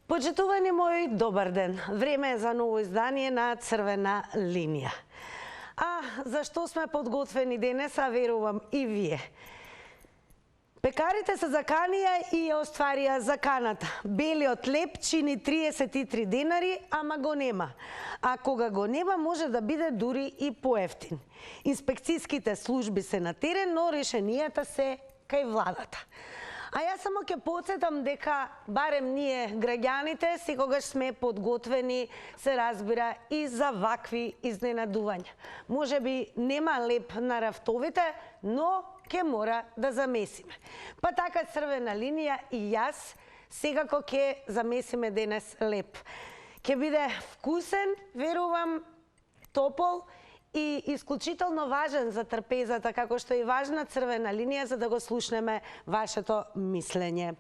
Почитувани мои, добар ден. Време е за ново издание на Црвена линија. А зашто сме подготвени денес, а верувам и вие? Пекарите се заканија и ја остварија заканата. Белиот леб чини 33 денари, ама го нема. А кога го нема, може да биде дури и поевтин. Инспекцијските служби се на терен, но решенијата се кај владата. А јас само ќе потсетам дека барем ние граѓаните секогаш сме подготвени, се разбира, и за вакви изненадувања. Може би нема леб на рафтовите, но ќе мора да замесиме. Па така Црвена линија и јас секако ќе замесиме денес леб. Ќе биде вкусен, верувам, топол и исклучително важен за трпезата, како што е и важна Црвена линија, за да го слушнеме вашето мислење.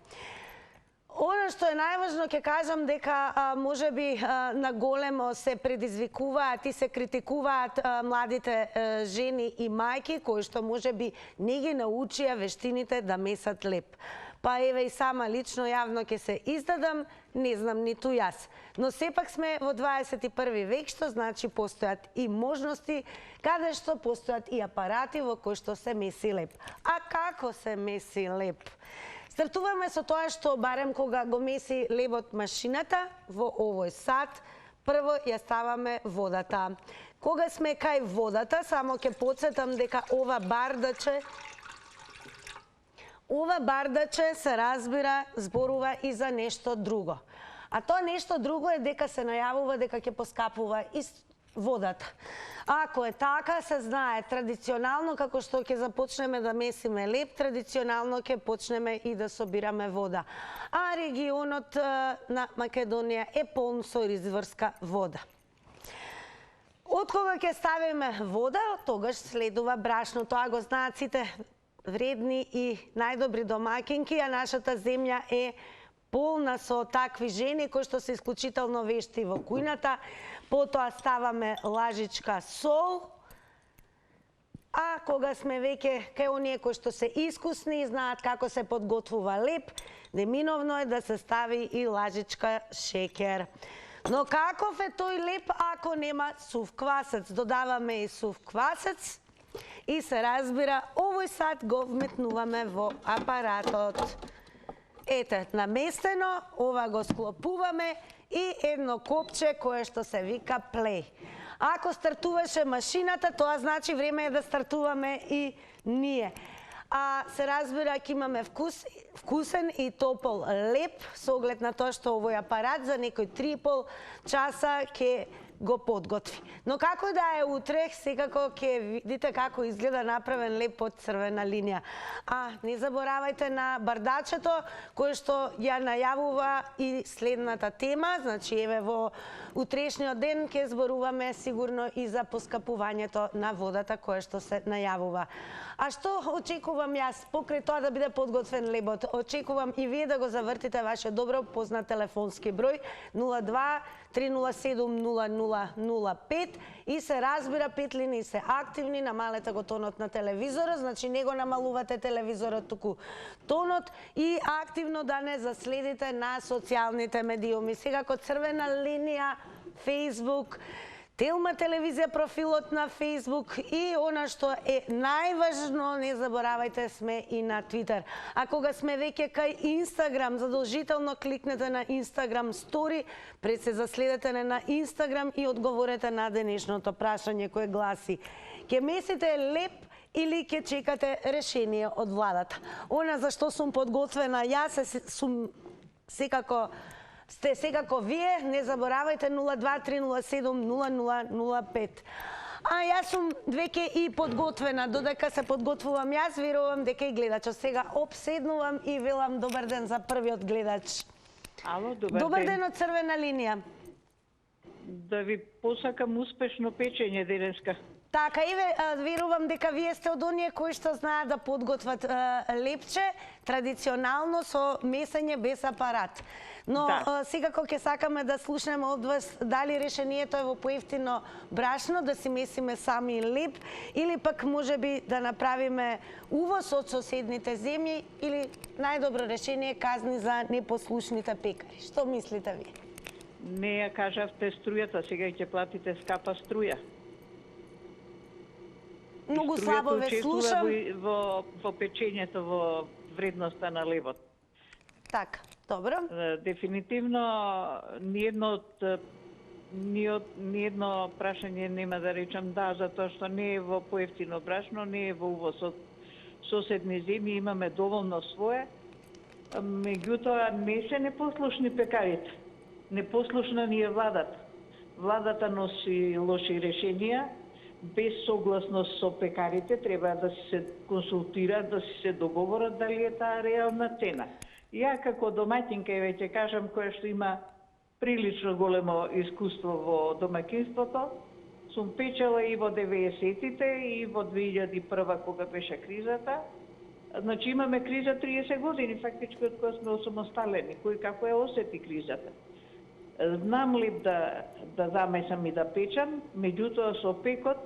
Оно што е најважно, ќе кажам дека може би на големо се предизвикуваат и се критикуваат младите жени и мајки, кои што може би не ги научија вештините да месат леб. Па еве и сама лично јавно ќе се издадам, не знам ниту јас. Но сепак сме во 21 век, што значи постојат и можности, каде што постојат и апарати во кои што се меси леб. А како се меси леб? Стартуваме со тоа што барем кога го меси лебот машината во овој сат, прво ја ставаме водата. Кога сме кај водата, само ќе потсетам дека ова бардаче се разбира зборува и за нешто друго. А тоа нешто друго е дека се најавува дека ќе поскапува и водата. Ако е така, се знае традиционално како што ќе започнеме да месиме леб, традиционално ќе почнеме и да собираме вода. А регионот на Македонија е полн со изврска вода. Од кога ќе ставиме вода, тогаш следува брашно. Тоа го знаат сите вредни и најдобри домакинки, а нашата земја е полна со такви жени кои што се исклучително вешти во кујната. Потоа ставаме лажичка сол, а кога сме веќе кај оние кои што се искусни и знаат како се подготвува леб, неминовно е да се стави и лажичка шеќер. Но каков е тој леб ако нема сув квасец? Додаваме и сув квасец и се разбира, овој сат го вметнуваме во апаратот. Ете, наместено, ова го склопуваме и едно копче кое што се вика плей. Ако стартуваше машината, тоа значи време е да стартуваме и ние. А се разбира, ќе имаме вкусен и топол леб, со оглед на тоа што овој апарат за некои 3,5 часа ќе го подготви. Но како да е утре, секако ќе видите како изгледа направен леб од Црвена линија. А не заборавајте на бардачето, кое што ја најавува и следната тема, значи еве во утрешниот ден ќе зборуваме сигурно и за поскапувањето на водата кое што се најавува. А што очекувам јас покрај тоа да биде подготвен лебот? Очекувам и вие да го завртите вашиот добро познат телефонски број 02 307 0005 и се разбира петлини се активни, намалете го тонот на телевизорот, значи не го намалувате телевизорот, туку тонот и активно да не заследите на социјалните медиуми. Секако Црвена линија, Facebook, Телма телевизија профилот на Facebook и она што е најважно, не заборавајте, сме и на Twitter. А кога сме веќе кај Instagram, задолжително кликнете на Instagram Story, пред се заследете на Instagram и одговорете на денешното прашање кое гласи: ќе месите леб или ќе чекате решение од владата? Она за што сум подготвена јас сум секако сте секако вие, не заборавајте 02-307-0005. А јас сум веќе и подготвена, додека се подготвувам јас, верувам дека и гледачот. Сега обседнувам и велам добар ден за првиот гледач. Ало, добар ден од Црвена линија. Да ви посакам успешно печење денеска. Така, верувам дека вие сте од оние кои што знаат да подготват лепче, традиционално со месење без апарат. Но секако ќе сакаме да слушнеме од вас дали решението е во поевтино брашно, да си месиме сами леп, или пак можеби да направиме увоз од соседните земји, или најдобро решение казни за непослушните пекари. Што мислите вие? Не ја кажавте струјата, сега ќе платите скапа струја. Многу слабо ве слушам. Во печењето, во вредноста на левот. Така, добро. Дефинитивно, ниедно прашање нема да речам да, затоа што не е во поевтино брашно, не е во увоз од соседни земји, имаме доволно свое. Меѓутоа, не се непослушни пекарите. Непослушна ни е владата. Владата носи лоши решенија, без согласност со пекарите, треба да се консултираат, да се договорат дали е таа реална цена. Ја како домаќинка, веќе кажам, која што има прилично големо искуство во домаќинството, сум печела и во 90-тите и во 2001 кога беше кризата. Значи имаме криза 30 години, фактички од која сме осамосталени, кој како ја осети кризата. Знам леп да замесам и да печам, меѓутоа со пекот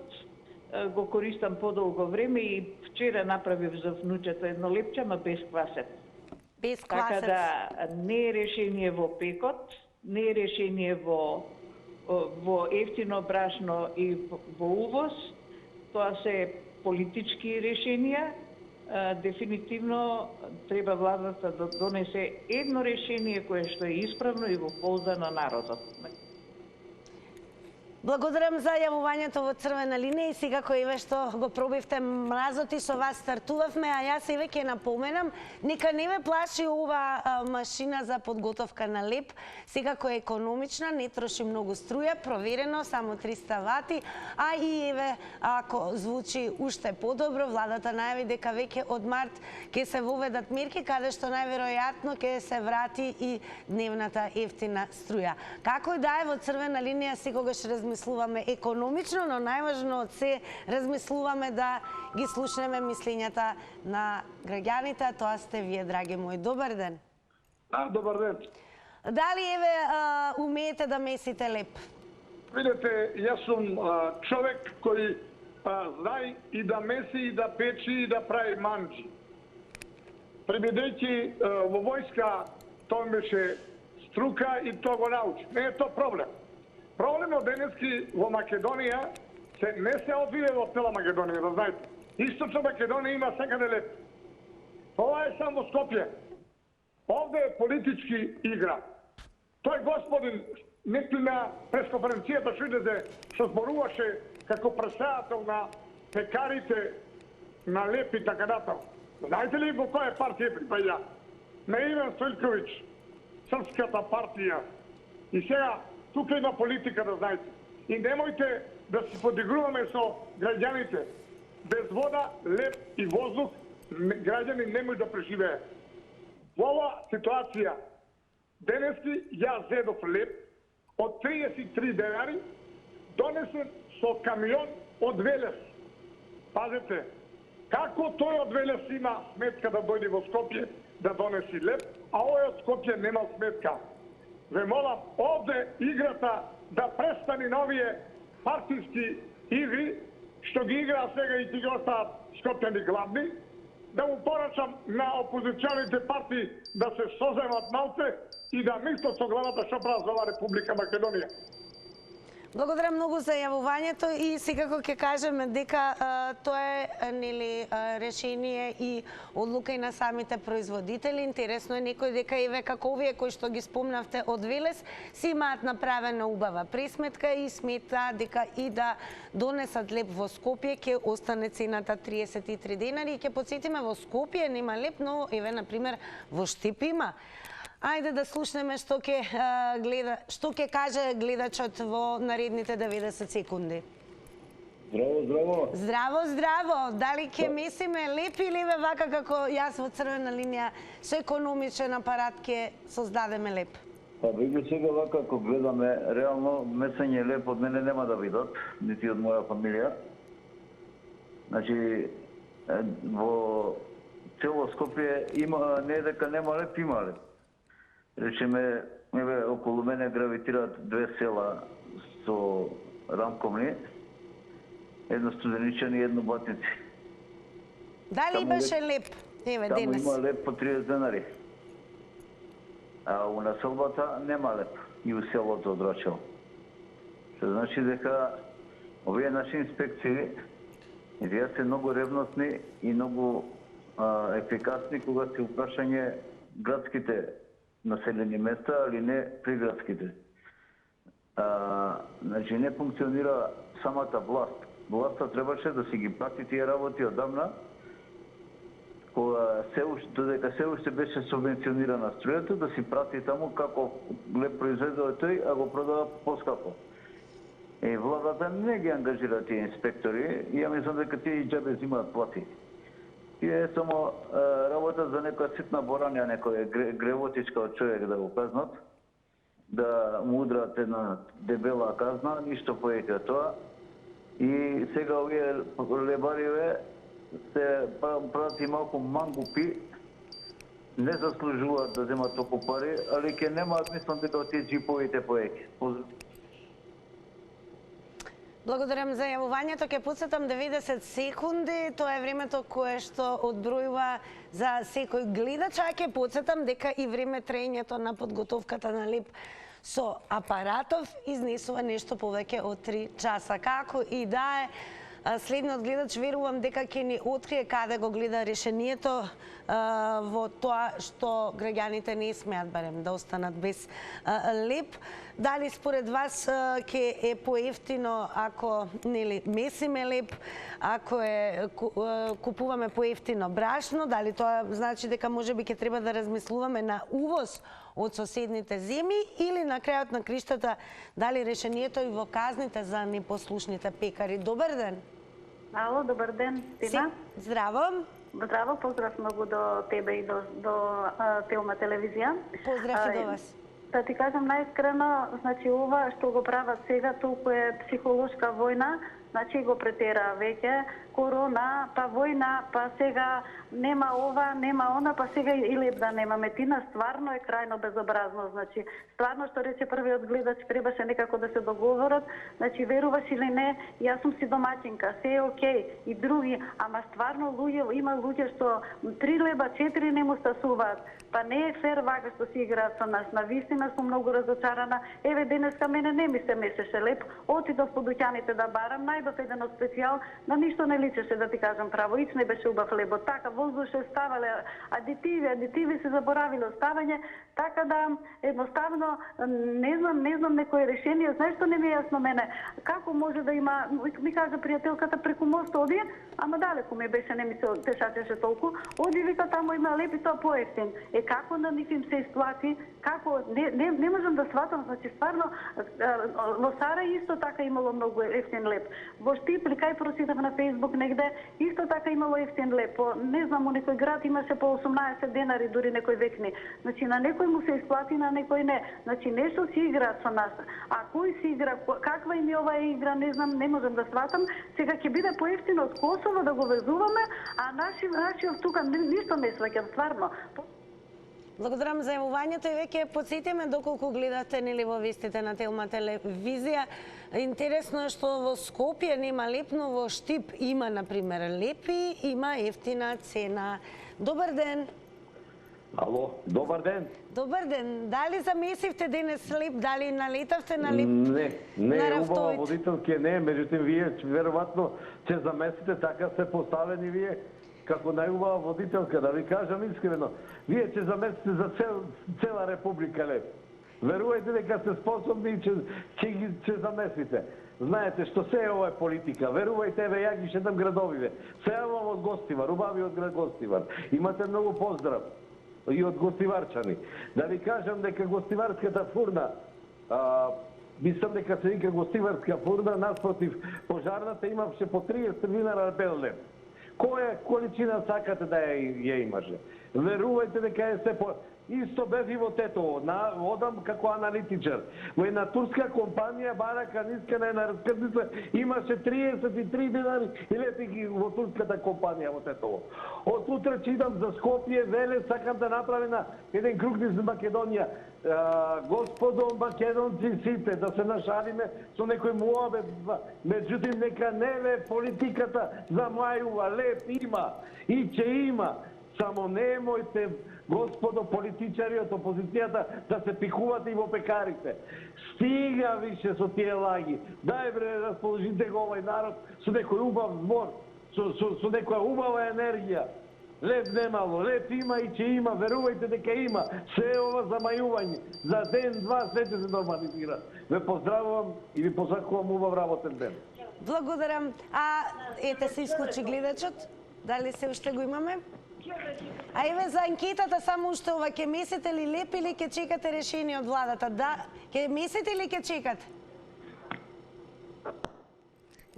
го користам подолго време и вчера направив за внучето едно лепче, ама без квасец. Без квасец. Така да не е решение во пекот, не е решение во ефтино брашно и во увоз, тоа се политички решенија. Дефинитивно треба владата да донесе едно решение кое што е исправно и во полза на народот. Благодарам за јавувањето во црвена линија и секако еве што го пробивте мразот и со вас стартувавме, а јас еве ќе напоменам, нека не ве плаши ова машина за подготовка на леп, секако е економична, не троши многу струја, проверено, само 300 вати, а и еве ако звучи уште подобро, владата најави дека веќе од март ќе се воведат мерки каде што најверојатно ќе се врати и дневната ефтина струја. Како и да е, во црвена линија секогаш размислуваме економично, но најважно од се размислуваме да ги слушнеме мислењата на граѓаните, а тоа сте вие, драги мои. Добар ден. Добар ден. Дали еве умеете да месите леп? Видете, јас сум човек кој знае и да меси, и да печи, и да прави манџи. Пребедејќи во војска, тоа беше струка и тоа го научи. Не е тоа проблем. Проблемот денески во Македонија не се одвие во цела Македонија, да знаете. Источна Македонија има секаде леп. Ова е само Скопје. Овде е политички игра. Тој господин некој на пресконференцијата што зборуваше како председател на пекарите на леп и така натаму. Знаете ли во која партија припаѓа? На Иван Стојковиќ, Српската партија. И сега тука има политика, да знаете. И немојте да се подигруваме со граѓаните. Без вода, леп и воздух граѓани не може да преживеат. Во ова ситуација, денески јас зедов леп од 33 денари, донесен со камион од Велес. Пазете, како тој од Велес има сметка да дојде во Скопје да донеси леп, а овој од Скопје нема сметка. Ве молам, овде играта да престани на овие партиски игри, што ги игра сега и ги остават скопјани гладни, да му порачам на опозиционите партии да се соземат малце и да мислат со главата што прават за оваа Република Македонија. Благодарам многу за јавувањето и секако ќе кажеме дека тоа е решение и одлука и на самите производители. Интересно е некој дека еве како овие кои што ги спомнавте од Велес си имаат направена убава пресметка и смета дека и да донесат леп во Скопје ќе остане цената 33 денари и ќе потсетиме во Скопје нема леп, но еве на пример во Штип има. Ајде да слушнеме што ќе каже гледачот во наредните 90 секунди. Здраво, здраво. Здраво, здраво. Дали ќе месиме леп или ве вака како јас во црвена линија со економичен апарат ќе создадеме леп? Па веќе сега вака ако гледаме реално месење леп од мене нема да видат, нити од моја фамилија. Значи, во цело Скопје има, не е дека нема леп, има леп. Речеме, околу мене гравитираат две села со рамковни, едно Студеничани и едно Батници. Дали имаше леп? Еве, Таму денес. има леп по 30 денари. А у населбата нема леп и у селото од Рачел. Што значи дека овие наши инспекции вие се многу ревностни и многу ефикасни кога се упрашање градските населени места, али не приградските. Значи не функционира самата власт. Власта требаше да си ги прати тие работи одамна, кога додека се уште беше субвенционирана струјата, да си прати таму како леп произведува тој, а го продава поскапо. Владата не ги ангажира тие инспектори и ја мислам дека тие и џабе зимаат плати. Тие е само работа за некоја ситна борања, некоја гревотичка од човек да го казнат, да му удрат една дебела казна, ништо повеќе тоа. И сега овие лебариве се прати малку мангупи, не заслужуваат да земат толку пари, али ќе немаат, мислам дека од тие джиповите повеќе. Благодарам за јавувањето. Ќе подсетам 90 секунди. Тоа е времето кое што одбројува за секој гледач. А ќе подсетам дека и време траењето на подготовката на леп со апаратов изнесува нешто повеќе од 3 часа. Како и да е, следниот гледач верувам дека ќе ни открие каде го гледа решението во тоа што граѓаните не смеат барем да останат без леп. Дали според вас ќе е поевтино ако нели месиме леп, ако купуваме поевтино брашно, дали тоа значи дека можеби ќе треба да размислуваме на увоз од соседните земји или на крајот на криштата дали решението и во казните за непослушните пекари. Добар ден. Ало, добар ден, Тина. Здраво. Здраво, поздрав многу до тебе и до Телма телевизија. Поздрав и до вас. Да ти кажам најискрено, значи ова што го прават сега толку е психолошка војна, значи го претера веќе, корона, па војна, па сега нема ова, нема она, па сега и леп да немаме. Тина, стварно е крајно безобразно, значи стварно што рече првиот гледач, требаше некако да се договорат, значи веруваш или не, јас сум си домаќинка, се е окей, и други, ама стварно има луѓе што 3 леба, 4 не му стасуваат, па не е фер вака што си играат со нас. На вистина сум многу разочарана. Еве денеска мене не ми се месеше леп, отидов по дуќаните да барам, најдов еден од специјал, на ништо не личеше да ти кажам право, ич не беше убав лебот, така воздуше ставале адитиви се заборавиле оставање, така да едноставно не знам некој решение. Знаеш што не ми е јасно мене, како може да има, ми кажа пријателката преку мост оди, ама далеку ми беше, не ми се тешачеше толку, оди вика таму има леп и тоа поевтин. Како на нив им се исплати, како не можам да сватам, значи стварно во Сара исто така имало многу ефтин леп. Во Штипли кај прочитав на Facebook негде исто така имало ефтин леп. Не знам, у некој град имаше по 18 денари дури некој векни. Значи на некој му се исплати, на некој не. Значи нешто си играат со нас. А кој си игра, каква им е оваа игра, не знам, не можам да сватам. Сега ќе биде поевтино од Косово да го везуваме, а нашиот тука ништо не сваќам стварно. Благодарам за јавувањето и веќе потсетиме доколку гледате нели во вестите на Телма телевизија. Интересно е што во Скопје нема леп, но во Штип има на пример лепи, има ефтина цена. Добар ден. Ало, добар ден. Добар ден. Дали замесивте денес леп, дали налетавте на леп? Не е убава водителки, не, меѓутоа вие веројатно ќе замесите, така се поставени вие како најубава водителка, да ви кажам искрено. Вие ќе замесите за цела република леп. Верувајте дека сте способни и ќе замесите. Знаете што се е ова политика. Верувајте, еве ја ги шетам градовиве. Се јавам од Гостивар, убавиот град Гостивар. Имате многу поздрав и од гостиварчани. Да ви кажам дека гостиварската фурна, мислам дека се вика гостиварска фурна, наспротив пожарната имаше по 30 динара бел леп. Која количина сакате да ја имаше? Верувајте дека е се исто бев и во Тетово. Одам како аналитичар. Во една турска компанија барака ниска на една раскрдница имаше 33 денари и лепи ги во турската компанија во Тетово. Од утре читам за Скопје, веле сакам да направи на еден круг низ Македонија. Господо македонци сите, да се нашалиме со некој муабет, меѓутоа нека не ве политиката за мајува, леп има и ќе има. Само немојте, господо политичари од опозицијата, да се пикувате и во пекарите. Стига више со тие лаги. Дај бре, расположите го овој народ со некој убав збор, со некоја убава енергија. Леп немало, леп има и ќе има, верувајте дека има. Се ова замајување, за ден, два, се ќе се нормализира. Ве поздравувам и ви посакувам убав работен ден. Благодарам. Ете се исклучи гледачот. Дали се уште го имаме? А еве за анкетата само уште ова, ќе месите ли леп или ќе чекате решение од владата? Да, ќе месите или ќе чекате?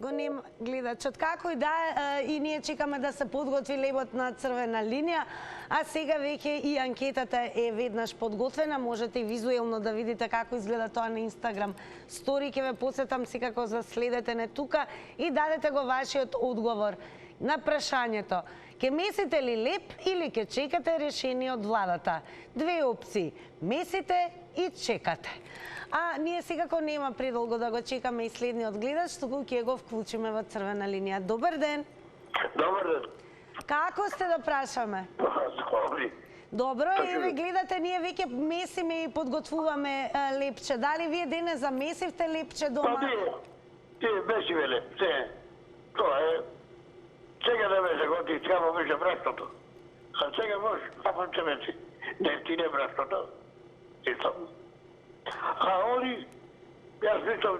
Го нема гледачот. Како и да, и ние чекаме да се подготви лебот на црвена линија, а сега веќе и анкетата е веднаш подготвена. Можете и визуелно да видите како изгледа тоа на Инстаграм стори. Ќе ве посетам секако за следете не тука и дадете го вашиот одговор на прашањето. Ке месите ли леп или ке чекате решение од владата? Две опции. Месите и чекате. А ние секако нема предолго да го чекаме и следниот гледач, туку ќе го вклучиме во црвена линија. Добар ден. Добар ден. Како сте да прашаме? Добри. Добро, еве гледате, ние веќе месиме и подготвуваме лепче. Дали вие денес замесивте лепче дома? Па тие месиве лепче. Тоа е. Сега да ме заготи, скамо беше брашното. А сега може, ако се меси. Не, ти не брашното. Исто. А они, јас мислам,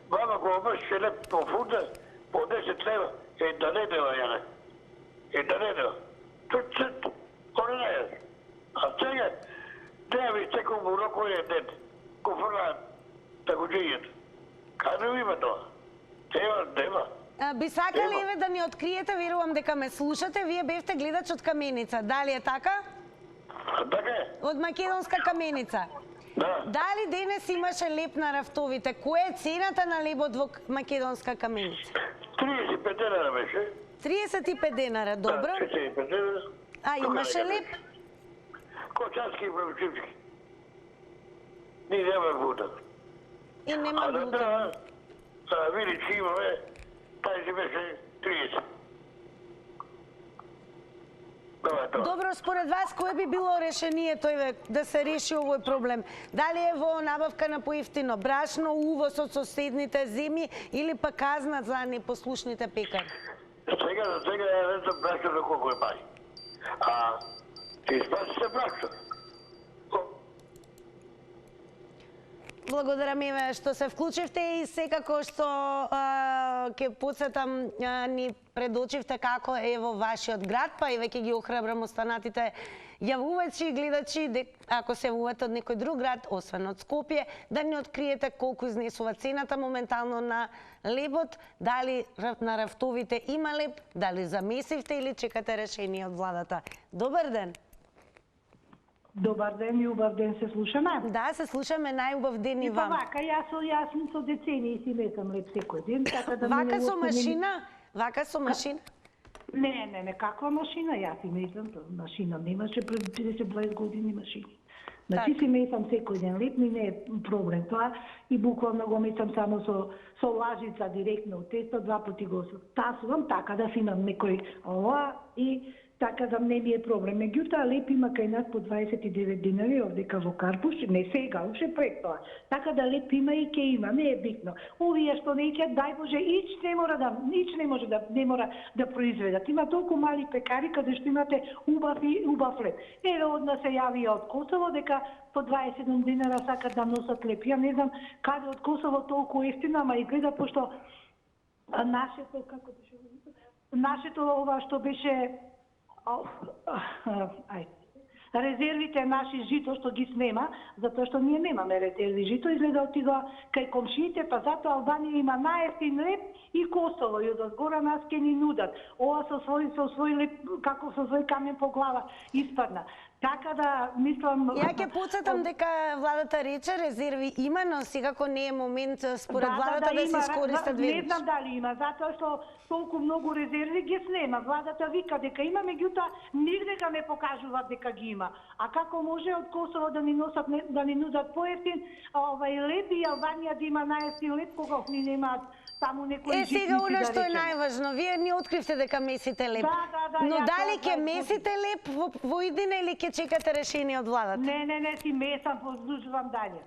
мама го обрши леп по фунда, по 10 лева, да не дева јане. Да не дева. Тут, они не јас. А сега, треба ви секом во рокој ден, ко фрлаат да го джијат. Каде има тоа? Нема. Би сакали еве да ни откриете, верувам дека ме слушате, вие бевте гледач од Каменица, дали е така? Така е. Од Македонска Каменица. Да. Дали денес имаше леп на рафтовите? Која е цената на лебот во Македонска Каменица? 35 денара беше. 35 денара, добро. Да, 35 денара. А имаше леп? Кочански и правчивски. Ни нема глута. И нема глута. Види, че имаме, тај беше 30. Добро, според вас, кој би било решението да се реши овој проблем? Дали е во набавка на поевтино брашно, увоз од соседните земји или па казна за непослушните пекари? Сега ја не знам брашно на колко е пари. А ќе испаси се брашно. Благодарам еве што се вклучивте и секако што ќе подсетам ни предочивте како е во вашиот град, па еве ќе ги охрабрам останатите јавувачи и гледачи ако се јавувате од некој друг град, освен од Скопје, да ни откриете колку изнесува цената моментално на лебот, дали на рафтовите има леб, дали замесивте или чекате решение од владата. Добар ден. Добар ден и убав ден, се слушаме? Да, се слушаме, најубав ден и вам. Вака, јас сум со децени си месам леп секој ден, така да вака со машина? Вака со машина? Не, каква машина? Јас си месам, машина немаше пред 50-20 години машини. Значи си месам секој ден леп, ми не е проблем тоа и буквално го месам само со лажица директно од тесто, 2 пати го тасувам, така да си имам некој ова и така да не ми е проблем. Меѓутоа леп има кај нас по 29 динари овдека во Карпуш, не сега, уште пред тоа. Така да леп има и ќе има, не е битно. Овие што неќе, дај Боже, не мора да произведат. Има толку мали пекари каде што имате убав леп. Еве од нас се јавија од Косово дека по 27 динара сакат да носат леп. Ја не знам каде од Косово толку ефтино, ама изгледа пошто нашето ова што беше резервите наши жито што ги снема, затоа што ние немаме резерви жито, изгледа отидоа кај комшиите, па затоа Албанија има најефтин леп и Косово, и одозгора нас ке ни нудат. Ова со свој леп, како со свој камен по глава испадна. Така да, мислам... Ја ќе потсетам дека владата рече резерви има, но секако не е момент според владата да се искористат веднаш. Не знам дали има, затоа што толку многу резерви ги снема. Владата вика дека има, меѓутоа нигде не покажуваат дека ги има. А како може од Косово да ни носат, да ни нудат поевтин, леп и Албанија да има најефтин леп, кога ни немаат таму некои житници, сега она да што е речеме. најважно, вие не откривте дека месите леп. Да, Но ја дали тоа ќе месите леп во иднина или ќе чекате решение од владата? Не, си месам, поздужувам дале.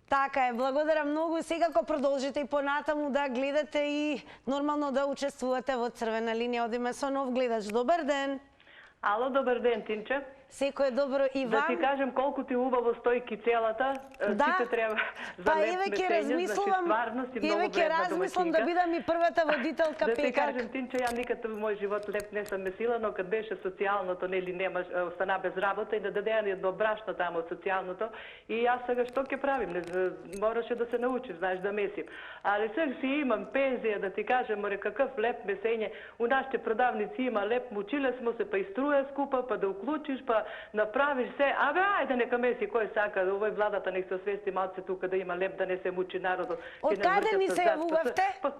Така е, благодарам многу. Секако продолжите и понатаму да гледате и нормално да учествувате во Црвена линија. Одиме со нов гледач. Добар ден. Ало, добар ден, Тинче. Секој е добро и вам. Да ти кажем колку ти убаво стојки целата, сите треба за леп месење, значи стварност и многу вредна размислам да бидам и првата водителка пекарка. Да ти кажем, Тинче, ја никад во мој живот леп не сам месила, но кад беше социјалното, нели немаш, остана без работа и да даде едно брашно таму од социјалното, и јас сега што ќе правим? Мораше да се научиш, знаеш, да месим. Али сега си имам пензија, да ти кажем, море, какъв леп месење. У нашите продавници има леп, мучиле смо се, па и струја скупа, па да уклучиш, па направиш се, ајде нека меси кој сака, овој владата нек се освести малце тука да има леп, да не се мучи народот. Од каде ни се јавувавте?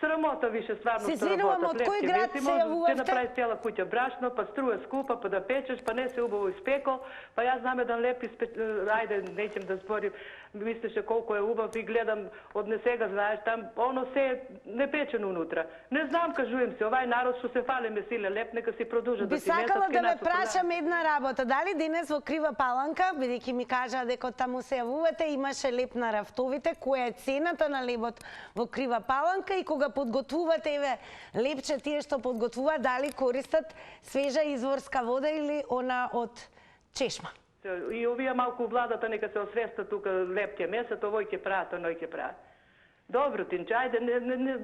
Срамота више, стварно се извинувам, од кој град се јавувавте? Ќе направиш цела куќа брашно, па струја скупа, па да печеш, па не се убаво испекол, па јас знам еден леп ајде, неќем да зборим, мислеше колку е убав и гледам од несега, знаеш, там оно се не печено унутра. Не знам, кажувам се, овај народ што се фале месиле леп, нека си продолжат да си месат. Би сакала да ве прашам една работа. Дали денес во Крива Паланка, бидејќи ми кажаа дека таму се јавувате, имаше леп на рафтовите, која е цената на лебот во Крива Паланка и кога подготвувате, еве, лепче тие што подготвуваат, дали користат свежа изворска вода или она од чешма? И овие малку владата нека се освестат тука, леп ќе месат, овој ќе прават, оној ќе прават. Добро, Тинче, ајде,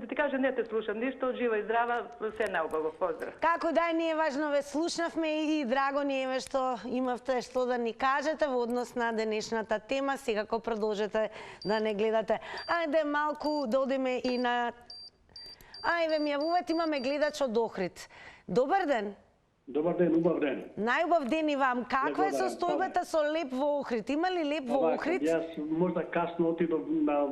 да ти кажам, не те слушам ништо, жива и здрава, се наубаво, поздрав. Како да, ние важно ве слушнавме и драго ни е што имавте што да ни кажете во однос на денешната тема, секако продолжете да не гледате. Ајде малку да одиме и на... Ајде, ми јавувате, имаме гледач од Охрид. Добар ден. Добар ден, убав ден. Најубав ден и вам. Каква е состојбата со леп во Охрид? Има ли леп во Охрид? Јас можда касно отидов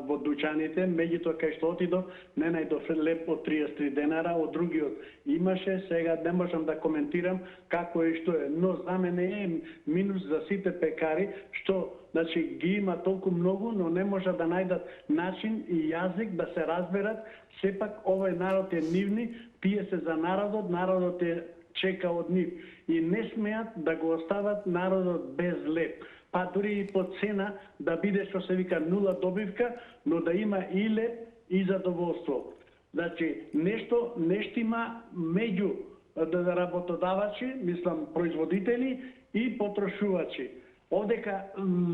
во дуќаните, меѓутоа кај што отидов не најдов леп од 33 денара, од другиот имаше, сега не можам да коментирам како е и што е, но за мене е минус за сите пекари што значи ги има толку многу, но не може да најдат начин и јазик да се разберат. Сепак овој народ е нивни, пие се за народот, народот е чека од нив и не смеат да го остават народот без леп. Па дури и по цена да биде што се вика нула добивка, но да има и леп и задоволство. Значи, нешто има меѓу работодавачи, мислам производители и потрошувачи. Овдека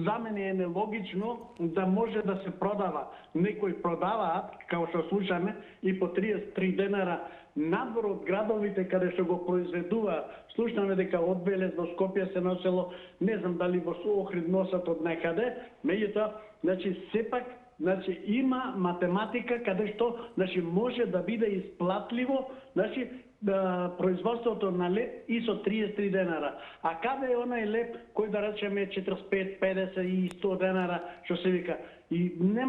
за мене е нелогично да може да се продава. Некои продаваат, како што слушаме, и по 33 денара надвор од градовите каде што го произведуваат. Слушнаме дека од Белез до Скопје се носело, не знам дали во Охрид носат од некаде, меѓутоа, значи сепак има математика каде што може да биде исплатливо, производството на леп и со 33 денара. А каде е онај леп кој да речеме 45, 50 и 100 денара, што се вика? И не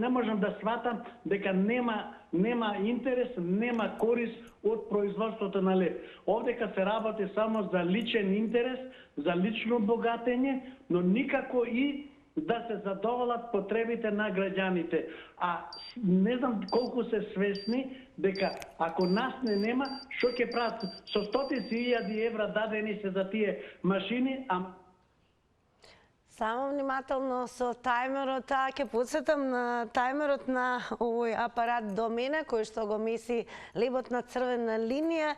можам да сватам дека нема интерес, нема корис од производството на леп. Овдека се работи само за личен интерес, за лично богатење, но никако и да се задоволат потребите на граѓаните. А не знам колку се свесни дека ако нас нема, што ќе прават со стотици илјади евра дадени се за тие машини, Само внимателно со тајмерот, ќе подсетам на тајмерот на овој апарат до мене, кој што го меси лебот на Црвена линија,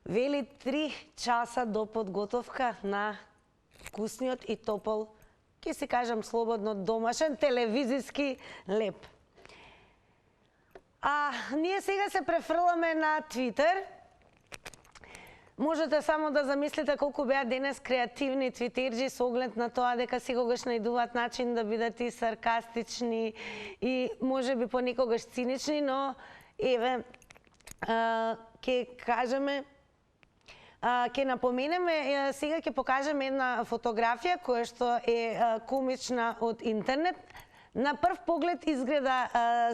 вели 3 часа до подготовка на вкусниот и топол, ќе си кажам слободно, домашен телевизиски леп. А ние сега се префрламе на Твитер. Можете само да замислите колку беа денес креативни твитерџи со оглед на тоа дека секогаш најдуваат начин да бидат и саркастични и можеби понекогаш цинични, но еве ќе кажеме Ке напоменеме, сега ќе покажем една фотографија која што е комична од интернет. На прв поглед изгледа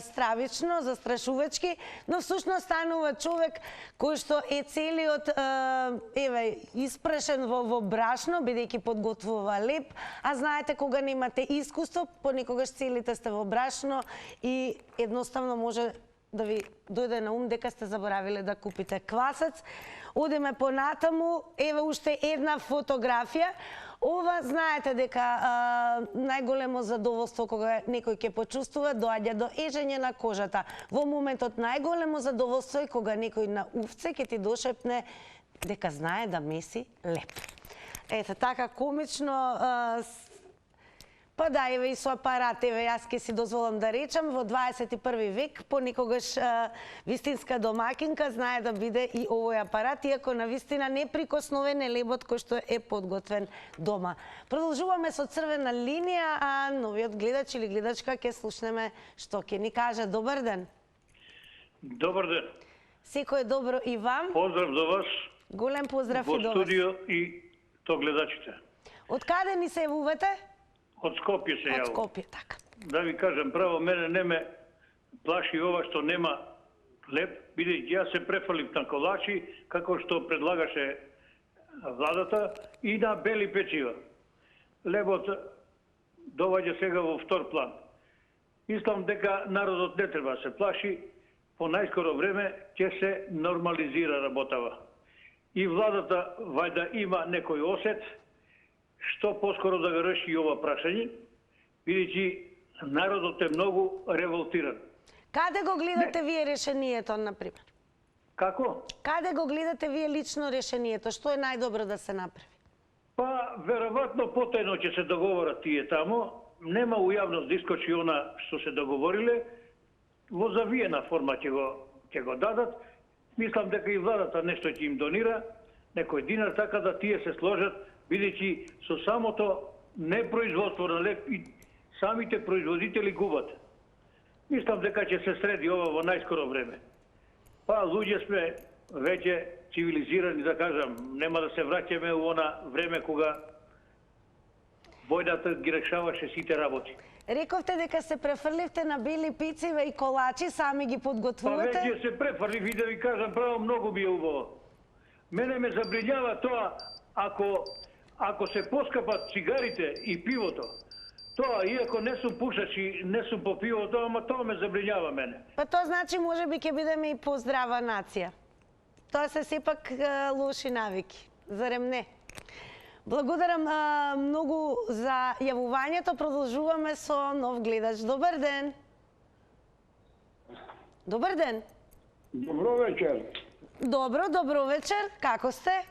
стравично, застрашувачки, но всушност станува човек кој што е целиот испрашен во брашно, бидејќи подготвува леп, а знаете кога немате искуство, понекогаш целите сте во брашно и едноставно може да ви дојде на ум дека сте заборавиле да купите квасец. Одиме понатаму, еве уште една фотографија. Ова знаете дека најголемо задоволство кога некој ќе почувствува доаѓа до ежење на кожата. Во моментот најголемо задоволство е кога некој на увце ќе ти дошепне дека знае да меси леп. Ете така комично. Па да, еве и со апарат, еве јас ќе си дозволам да речам, во 21 век понекогаш вистинска домакинка знае да биде и овој апарат, иако на вистина неприкосновен е лебот кој што е подготвен дома. Продолжуваме со црвена линија, а новиот гледач или гледачка ќе слушнеме што ќе ни каже. Добар ден. Добар ден. Секој добро и вам. Поздрав до вас. Голем поздрав и до вас. Во студио и то гледачите. Од каде ни се јавувате? Од Скопје се јавувам. Од Скопје, така. Да ви кажам право, мене не ме плаши ова што нема леп, бидејќи јас се префалив на колачи, како што предлагаше владата, и на бели печива. Лебот доваѓа сега во втор план. Мислам дека народот не треба да се плаши, по најскоро време ќе се нормализира работава. И владата вајда има некој осет, што поскоро да го реши и ова прашање, бидејќи народот е многу револтиран. Каде го гледате вие решението, например? Како? Каде го гледате вие лично решението? Што е најдобро да се направи? Па, веројатно потајно ќе се договорат тие тамо. Нема у јавност да искочи она што се договориле. Во завиена форма ќе го дадат. Мислам дека и владата нешто ќе им донира, некој динар, така да тие се сложат, бидејќи со самото непроизводство на леп и самите производители губат. Мислам дека ќе се среди ова во најскоро време. Па, луѓе сме веќе цивилизирани, да кажам, нема да се враќаме у она време кога војната ги решаваше сите работи. Рековте дека се префрливте на бели пицива и колачи, сами ги подготвувате? Па веќе се префрлив и да ви кажам право, многу би е убаво. Мене ме забринјава тоа ако се поскапат цигарите и пивото. Тоа, иако не сум пушач и не сум по пивото, ама тоа ме забринјава мене. Па тоа значи може би ќе бидеме и поздрава нација. Тоа се сепак лоши навики, зарем не? Благодарам многу за јавувањето. Продолжуваме со нов гледач. Добар ден. Добар ден. Добро вечер. Добро вечер. Како сте?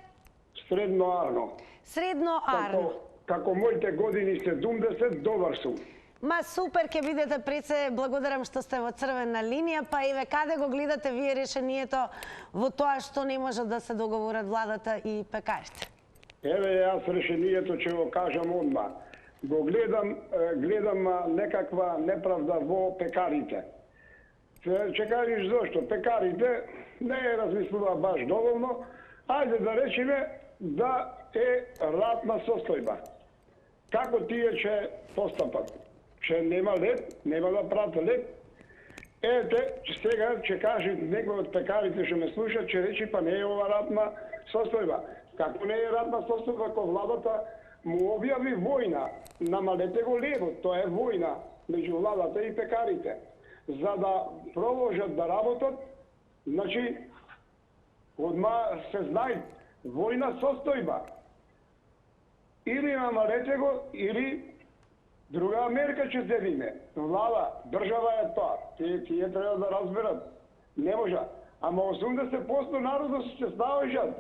Средно арно. Средно арно. Како моите години 70, добар сум. Ма супер ќе бидете пред се. Благодарам што сте во црвена линија. Па еве каде го гледате вие решението во тоа што не може да се договорат владата и пекарите? Еве јас решението ќе го кажам одма. Го гледам некаква неправда во пекарите. Ќе кажеш зошто? Пекарите не размислува баш доволно. Ајде да речеме да е ратна состојба. Како тие ќе постапат? Ќе нема леп, нема да прават леп. Ете, сега ќе каже некој од пекарите што ме слуша, ќе речи па не е ова ратна состојба. Како не е ратна состојба, ако владата му објави војна, намалете го лебот, тоа е војна меѓу владата и пекарите. За да продолжат да работат, значи, одма се знае, војна состојба. Или намалете го, или друга мерка ќе земиме. Влада, држава е тоа. Тие треба да разберат. Не може. Ама 80% народот се ставажат.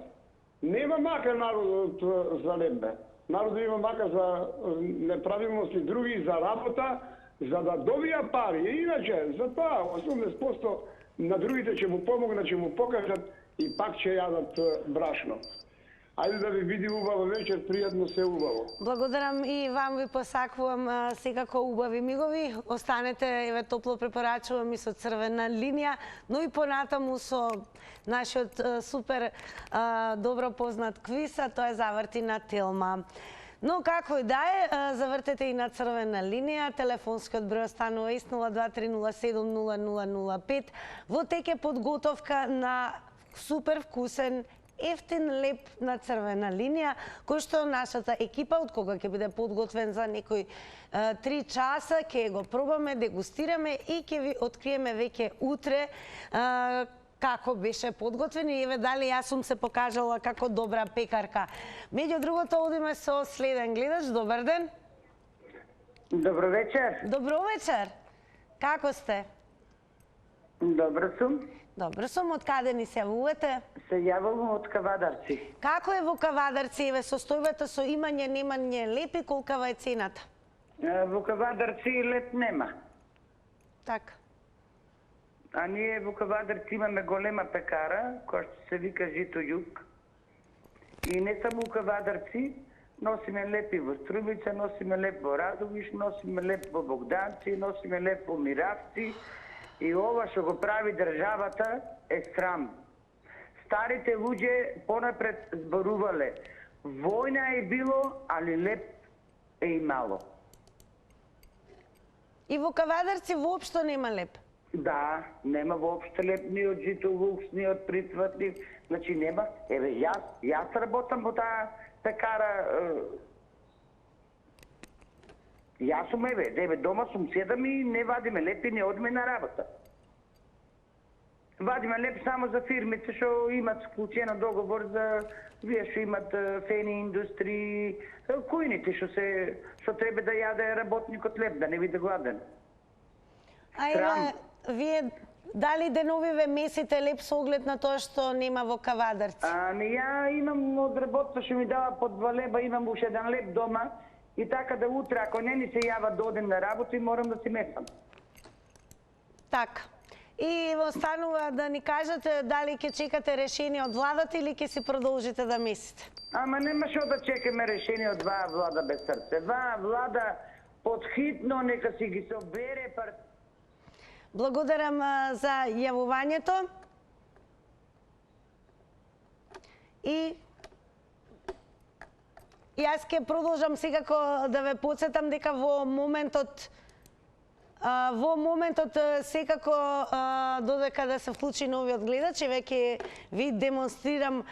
Нема мака народот за лебе. Народот има мака за неправилности други, за работа, за да добија пари. Иначе, за тоа 80% на другите ќе му помогнат, ќе му покажат и пак ќе јадат брашно. Ајде да ви види убаво вечер, пријатно се убаво. Благодарам и вам ви посакувам секако убави мигови. Останете, еве топло препорачувам и со Црвена линија, но и понатаму со нашиот супер добро познат квиз, тоа е Заврти на Телма. Но како и да е, завртете и на Црвена линија, телефонскиот број останува ист 0230700005. Во теке подготовка на супер вкусен ефтин леп на Црвена линија, кој што нашата екипа, од кога ќе биде подготвен за некои 3 часа, ќе го пробаме, дегустираме и ќе ви откриеме веќе утре како беше подготвен и еве дали јас сум се покажала како добра пекарка. Меѓу другото, одиме со следен гледач. Добар ден. Добро вечер. Добро вечер. Како сте? Добро сум. Добро сум. Од каде ни се јавувате? Се јавувам од Кавадарци. Како е во Кавадарци, еве состојбата со имање, немање леп и колкава е цената? Во Кавадарци леп нема. Така. А ние во Кавадарци имаме голема пекара, која што се вика Жито Јук. И не само во Кавадарци, носиме леп и во Струмица, носиме леп во Радовиш, носиме леп во Богданци, носиме леп во Миравци. И ова што го прави државата е срам. Старите луѓе понапред зборувале. Војна е било, али леп е имало. И во Кавадарци воопшто нема леп? Да, нема воопшто леп ни од Жито Лукс, ни од Притвртни. Значи нема. Еве, јас работам во таа пекара. Јас сум, еве, дома сум седам и не вадиме леп и не одиме на работа. Вадиме леп само за фирмите што имат склучено договор за вие што имат фени индустрии, кујните што треба да јаде работникот леп, да не биде гладен. А еве, вие дали деновиве месите леп со оглед на тоа што нема во Кавадарци? Ја имам од работа што ми дава по 2 леба, имам уште 1 леп дома и така да утре, ако не ни се јава да одем на работа, морам да си месам. Така. И останува да ни кажете дали ќе чекате решение од владата или ќе си продолжите да месите? Ама нема што да чекаме решение од ваа влада без срце. Ваа влада подхитно нека си ги собере Благодарам за јавувањето. И јас ќе продолжам секако да ве подсетам дека во моментот секако додека да се вклучи новиот гледач, веќе ви демонстрирам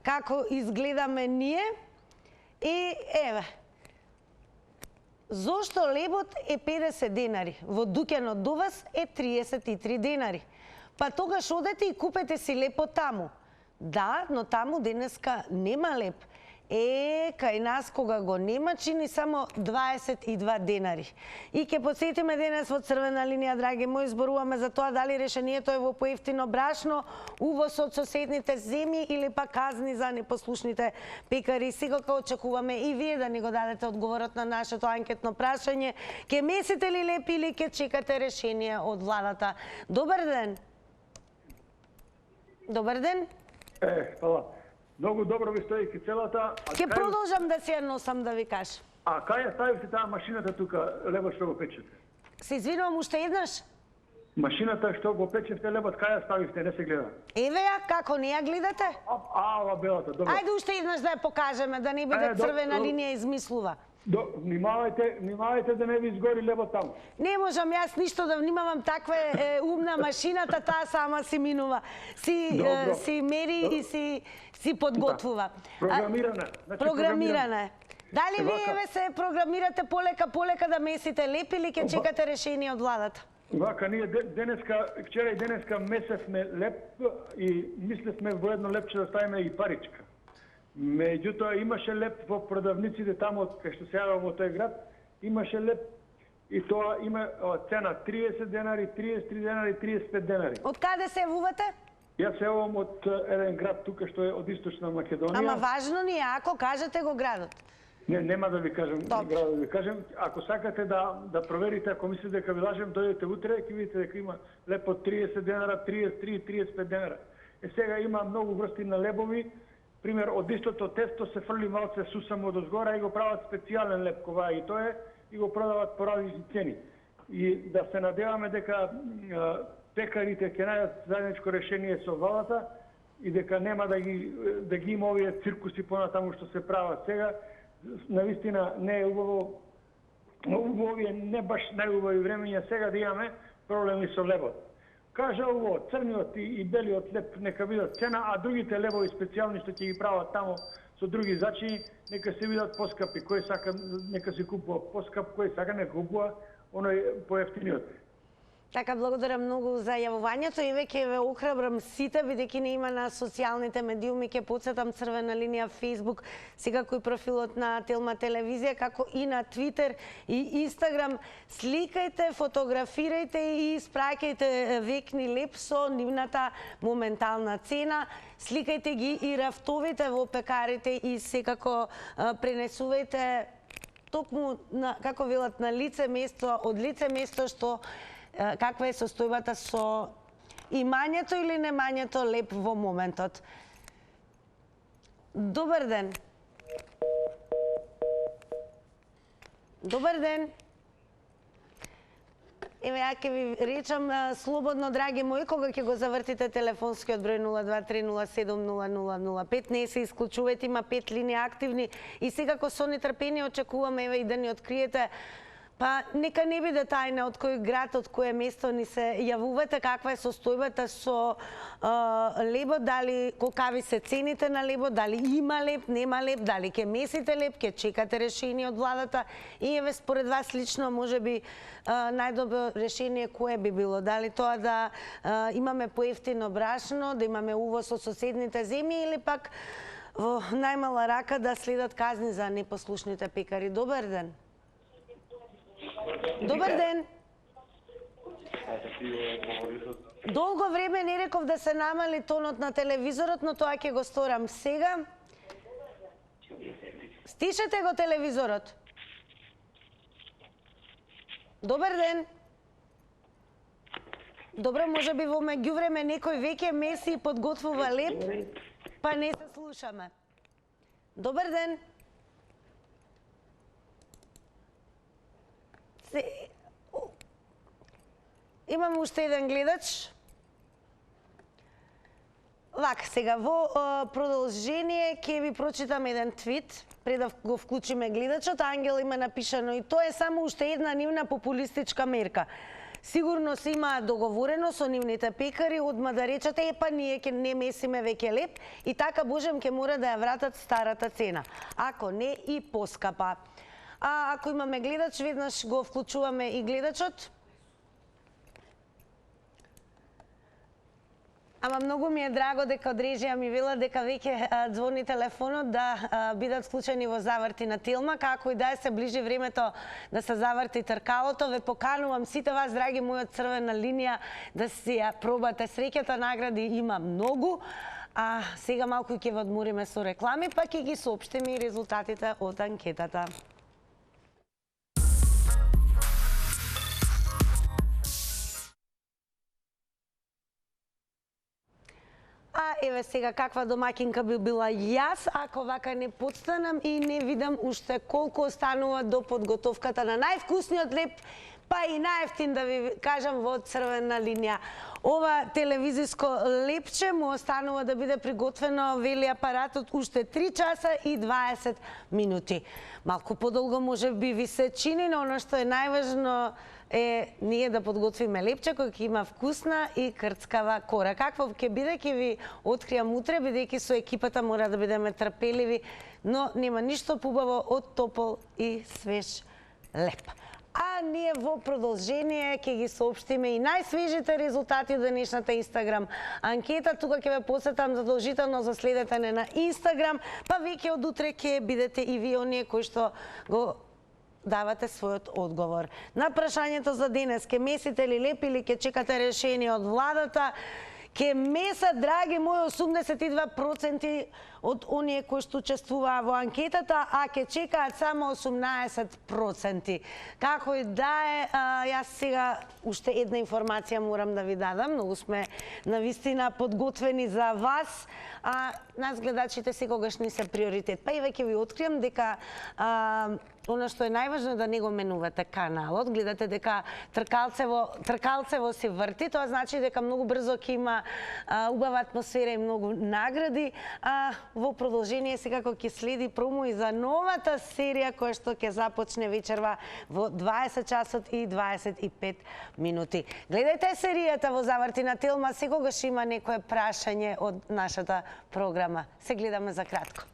како изгледаме ние. И еве, зошто лебот е 50 денари, во дуќанот до вас е 33 денари. Па тогаш одете и купете си лепот таму. Да, но таму денеска нема леп. Кај нас кога го нема, чини само 22 денари. И ќе подсетиме денес во Црвена линија, драги мои, зборуваме за тоа дали решението е во поевтино брашно, увоз од соседните земји или па казни за непослушните пекари. Секако очекуваме и вие да ни го дадете одговорот на нашето анкетно прашање. Ке месите ли леп или ке чекате решение од владата? Добар ден. Добар ден. Фала. Многу добро ви стои киселата. Ке продолжам да се носам да ви кажам. А кај ја ставите таа машината тука, лебот што го печете? Се извинувам уште еднаш. Машината што го печевте лебот, кај ја ставите, не се гледа. Еве ја, како не ја гледате? Ова белата, добро. Ајде уште еднаш да ја покажеме, да не биде Црвена линија измислува. Внимавајте да не ви изгори лебот таму. Не можам јас ништо да внимавам, таква е умна машината, таа сама си минува. Си мери и си подготвува. Програмирана. Програмирана е. Дали вие еве се програмирате полека да месите леп или ќе чекате решение од владата? Вака, ние вчера и денеска месевме леп и мислевме во едно лепче да ставиме и паричка. Меѓутоа имаше леп во продавниците таму кај што се јавам во тој град, имаше леп и тоа има цена 30 денари, 33 денари, 35 денари. Од каде се јавувате? Јас се јавувам од еден град тука што е од Источна Македонија. Ама важно ни е, ако кажете го градот. Не, нема да ви кажам градот, да ви кажам. Ако сакате да проверите, ако мислите дека ви лажем, дојдете утре, ќе видите дека има леп од 30 денара, 33, 35 денара. Сега има многу врсти на лебови пример, од истото тесто се фрли малце сусам од озгора и го прават специјален леп кова и тоа е, и го продават по различни цени. И да се надеваме дека пекарите ќе најдат заедничко решение со владата и дека нема да ги има овие циркуси понатаму што се прават сега. Навистина не е убаво овие не баш најубави времења сега да имаме проблеми со лебот. Кажа ово, црниот и белиот леб нека бидат цена, а другите лебови специјални што ќе ги прават таму со други зачини, нека се бидат поскапи. Кој сака нека се купува поскап, кој сака нека купува оној поевтиниот. Така, благодарам многу за јавувањето и веќе ве охрабрам сите, бидејќи не има на социјалните медиуми, ќе потсетам Црвена линија Facebook, секако и профилот на Телма телевизија, како и на Твитер и Инстаграм. Сликајте, фотографирајте и испраќајте векни леп со нивната моментална цена. Сликајте ги и рафтовите во пекарите и секако пренесувајте токму, како велат, на лице место, од лице место што каква е состојбата со имањето или немањето леп во моментот. Добар ден. Добар ден. Еве, ја ќе ви речам слободно, драги мои, кога ќе го завртите телефонскиот број 023070005, не се исклучувајте, има 5 линии активни и секако со нетрпение очекуваме еве и да ни откриете. Па нека не биде тајна од кој град, од кое место ни се јавувате, каква е состојбата со лебот, дали колкави се цените на лебот, дали има леб, нема леб, дали ќе месите леб, ќе чекате решение од владата и еве според вас лично можеби најдобро решение кое би било, дали тоа да имаме поевтино брашно, да имаме увоз од соседните земји или пак во најмала рака да следат казни за непослушните пекари. Добар ден. Добар ден. Долго време не реков да се намали тонот на телевизорот, но тоа ќе го сторам сега. Стишете го телевизорот. Добар ден. Добро, може би во меѓувреме некој веќе меси и подготвува леп, па не се слушаме. Добар ден. Имам уште еден гледач. Вака, сега во продолжение ќе ви прочитам еден твит, пред да го вклучиме гледачот. Ангел има напишано и тоа е само уште една нивна популистичка мерка. Сигурно се има договорено со нивните пекари, одма да речете, па ние ќе не месиме веќе леп и така божем ќе мора да ја вратат старата цена. Ако не и поскапа. А ако имаме гледач, веднаш го вклучуваме и гледачот. Ама многу ми е драго дека од режија ми вела дека веќе ѕвони телефонот да бидат вклучени во заврти на Телма, како и да се ближи времето да се заврти тркалото. Ве поканувам сите вас, драги мои од Црвена линија, да си ја пробате. Среќата, награди има многу. А сега малку ќе ве одмориме со реклами, па ќе ги соопштиме и резултатите од анкетата. А еве сега каква домакинка би била јас, ако вака не подстанам и не видам уште колку останува до подготовката на највкусниот леп, па и најефтин, да ви кажам, во Црвена линија. Ова телевизиско лепче му останува да биде приготвено, вели апаратот, уште 3 часа и 20 минути. Малку подолго може би ви се чини, но оно што е најважно е ние да подготвиме лепче кој ќе има вкусна и крцкава кора. Какво ќе биде, ќе ви откријам утре, бидејќи со екипата мора да бидеме трпеливи, но нема ништо побаво од топол и свеж леп. А ние во продолжение ќе ги соопштиме и најсвежите резултати од денешната Инстаграм анкета. Тука ќе ве посетам задолжително за следете не на Инстаграм, па веќе од утре ќе бидете и вие оние кои што го давате својот одговор. На прашањето за денес, ке месите ли леп или ке чекате решение од владата, ке месат, драги мои, 82% од оние кои што учествуваа во анкетата, а ке чекаат само 18%. Како и да е, јас сега уште една информација морам да ви дадам. Многу сме навистина подготвени за вас. Нас гледачите секогаш не се приоритет. Па и веќе ви откриам дека она што е најважно е да не го менувате каналот. Гледате дека тркалцево се врти, тоа значи дека многу брзо ќе има убава атмосфера и многу награди. Во продолжение секако ќе следи промо и за новата серија која што ќе започне вечерва во 20 часот и 25 минути. Гледајте серијата во Заврти на Телма, секогаш има некое прашање од нашата програма. Се гледаме за кратко.